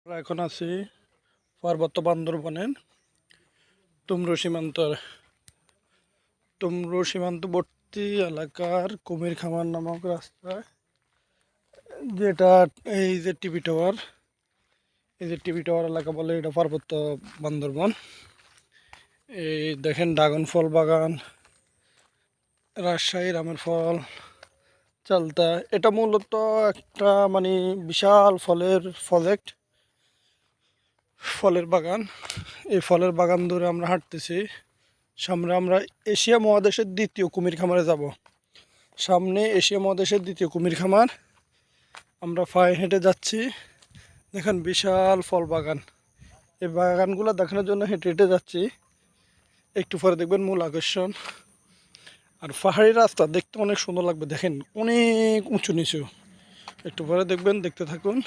আমরা এখন আছি পার্বত্য বান্দরবনের তুমরু সীমান্তবর্তী এলাকার কুমির খামার নামক রাস্তায়, যেটা এই যে টিভি টাওয়ার এলাকা বলে, এটা পার্বত্য বান্দরবন। এই দেখেন ড্রাগন ফল বাগান, রাজশাহী রামের ফল, চালতা। এটা মূলত একটা বিশাল ফলের বাগান। এই ফলের বাগান ধরে আমরা হাঁটতেছি। সামনে আমরা এশিয়া মহাদেশের দ্বিতীয় কুমির খামারে যাব। সামনে এশিয়া মহাদেশের দ্বিতীয় কুমির খামার, আমরা পায়ে হেঁটে যাচ্ছি। দেখেন বিশাল ফল বাগান। এই বাগানগুলো দেখানোর জন্য হেঁটে হেঁটে যাচ্ছি। একটু পরে দেখবেন মূল আকর্ষণ। আর পাহাড়ি রাস্তা দেখতে অনেক সুন্দর লাগবে, দেখেন অনেক উঁচু নিচু। একটু পরে দেখবেন, দেখতে থাকুন।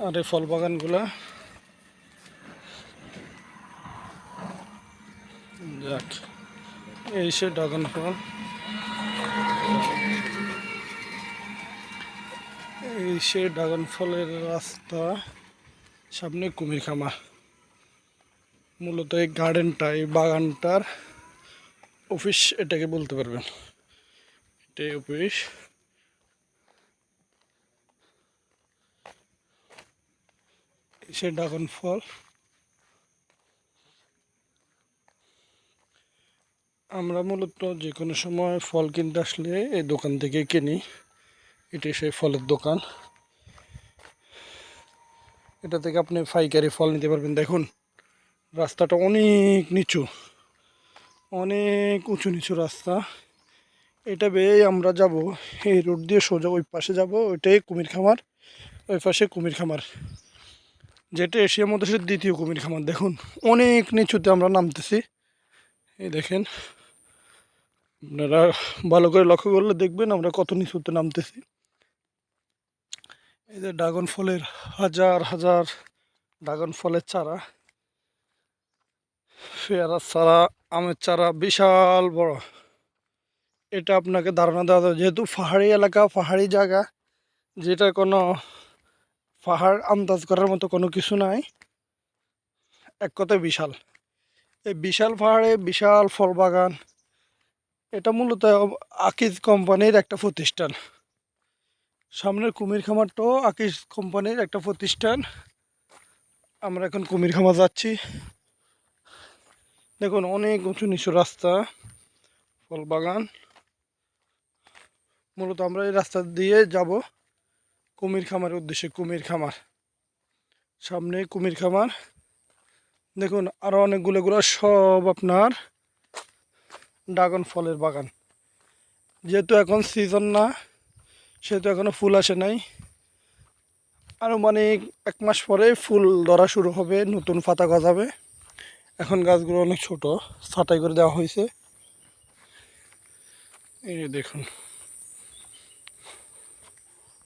আর এই ফল বাগানগুলা, যাক, এই সে ড্রাগন ফল, এই সে ড্রাগন ফলের রাস্তা, সামনে কুমির খামার। মূলত এই বাগানটার অফিস এটাকে বলতে পারবেন, এটাই অফিস। সে ড্রাগন ফল আমরা মূলত যে কোনো সময় ফল কিনতে আসলে এই দোকান থেকে কিনি। এটি সেই ফলের দোকান। এটা থেকে আপনি পাইকারি ফল নিতে পারবেন। দেখুন রাস্তাটা অনেক উঁচু নিচু রাস্তা। এটা বেয়ে আমরা যাব, এই রোড দিয়ে সোজা ওই পাশে যাব, ওইটাই কুমির খামার। ওই পাশে কুমির খামার, যেটা এশিয়া মহাদেশের দ্বিতীয় কুমির খামার। দেখুন অনেক নিচুতে আমরা নামতেছি। এই দেখেন, আপনারা ভালো করে লক্ষ্য করলে দেখবেন আমরা কত নিচুতে নামতেছি। এই যে ড্রাগন ফলের হাজার হাজার ড্রাগন ফলের চারা, পেয়ারার চারা, আমের চারা, বিশাল বড়। এটা আপনাকে ধারণা দেওয়া যাবে, যেহেতু পাহাড়ি এলাকা, পাহাড়ি জায়গা, যেটা কোনো পাহাড় আন্দাজ করার মতো কোনো কিছু নাই। এক কথায় বিশাল। এই বিশাল পাহাড়ে বিশাল ফল বাগান। এটা মূলত আকিজ কোম্পানির একটা প্রতিষ্ঠান। সামনের কুমির খামারটাও আকিজ কোম্পানির একটা প্রতিষ্ঠান। আমরা এখন কুমির খামার যাচ্ছি। দেখুন অনেক উঁচু নিচু রাস্তা, ফল বাগান। মূলত আমরা এই রাস্তা দিয়ে যাব কুমির খামারের উদ্দেশ্যে। কুমির খামার, সামনে কুমির খামার। দেখুন আরও অনেকগুলো, সব আপনার ড্রাগন ফলের বাগান। যেহেতু এখন সিজন না, সেহেতু এখনও ফুল আসে নাই। আনুমানিক 1 মাস পরে ফুল ধরা শুরু হবে, নতুন পাতা গজাবে। এখন গাছগুলো অনেক ছোট, ছাঁটাই করে দেওয়া হয়েছে। এই দেখুন।